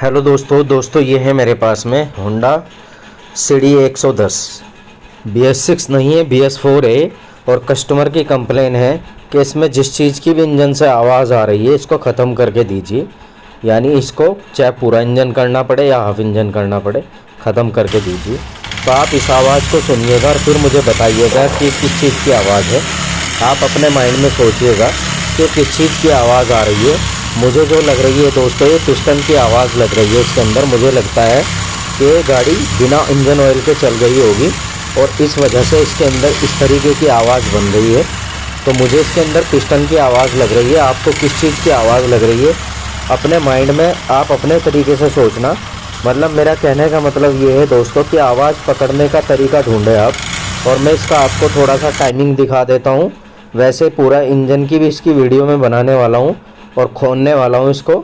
Hello दोस्तों ये है मेरे पास में होंडा सिटी 110 BS6 नहीं है, BS4 है। और कस्टमर की कंप्लेन है कि इसमें जिस चीज़ की भी इंजन से आवाज़ आ रही है इसको ख़त्म करके दीजिए। यानी इसको चाहे पूरा इंजन करना पड़े या हाफ इंजन करना पड़े, ख़त्म करके दीजिए। तो आप इस आवाज़ को सुनिएगा और फिर मुझे बताइएगा कि किस चीज़ की आवाज़ है। आप अपने माइंड में सोचिएगा कि किस चीज़ की आवाज़ आ रही है। मुझे जो लग रही है दोस्तों, ये पिस्टन की आवाज़ लग रही है इसके अंदर। मुझे लगता है कि ये गाड़ी बिना इंजन ऑयल के चल गई होगी और इस वजह से इसके अंदर इस तरीके की आवाज़ बन रही है। तो मुझे इसके अंदर पिस्टन की आवाज़ लग रही है। आपको किस चीज़ की आवाज़ लग रही है अपने माइंड में आप अपने तरीके से सोचना। मतलब मेरा कहने का मतलब ये है दोस्तों कि आवाज़ पकड़ने का तरीका ढूंढे आप। और मैं इसका आपको थोड़ा सा टाइमिंग दिखा देता हूँ। वैसे पूरा इंजन की भी इसकी वीडियो में बनाने वाला हूँ और खोलने वाला हूँ इसको,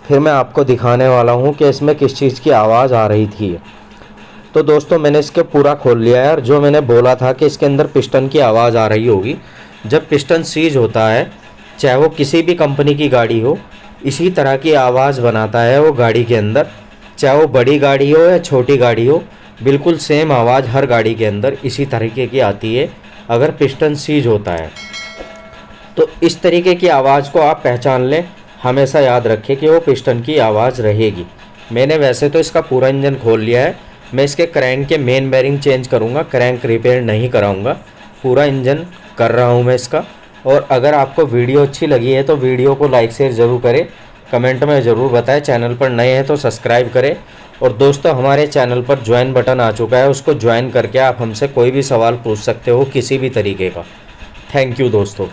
फिर मैं आपको दिखाने वाला हूँ कि इसमें किस चीज़ की आवाज़ आ रही थी। तो दोस्तों मैंने इसके पूरा खोल लिया है। और जो मैंने बोला था कि इसके अंदर पिस्टन की आवाज़ आ रही होगी, जब पिस्टन सीज होता है, चाहे वो किसी भी कंपनी की गाड़ी हो, इसी तरह की आवाज़ बनाता है वो गाड़ी के अंदर। चाहे वो बड़ी गाड़ी हो या छोटी गाड़ी हो, बिल्कुल सेम आवाज़ हर गाड़ी के अंदर इसी तरीके की आती है अगर पिस्टन सीज होता है। तो इस तरीके की आवाज़ को आप पहचान लें, हमेशा याद रखें कि वो पिस्टन की आवाज़ रहेगी। मैंने वैसे तो इसका पूरा इंजन खोल लिया है। मैं इसके क्रैंक के मेन बेरिंग चेंज करूँगा, क्रैंक रिपेयर नहीं कराऊँगा। पूरा इंजन कर रहा हूँ मैं इसका। और अगर आपको वीडियो अच्छी लगी है तो वीडियो को लाइक शेयर ज़रूर करें, कमेंट में ज़रूर बताएं। चैनल पर नए हैं तो सब्सक्राइब करें। और दोस्तों हमारे चैनल पर ज्वाइन बटन आ चुका है, उसको ज्वाइन करके आप हमसे कोई भी सवाल पूछ सकते हो किसी भी तरीके का। थैंक यू दोस्तों।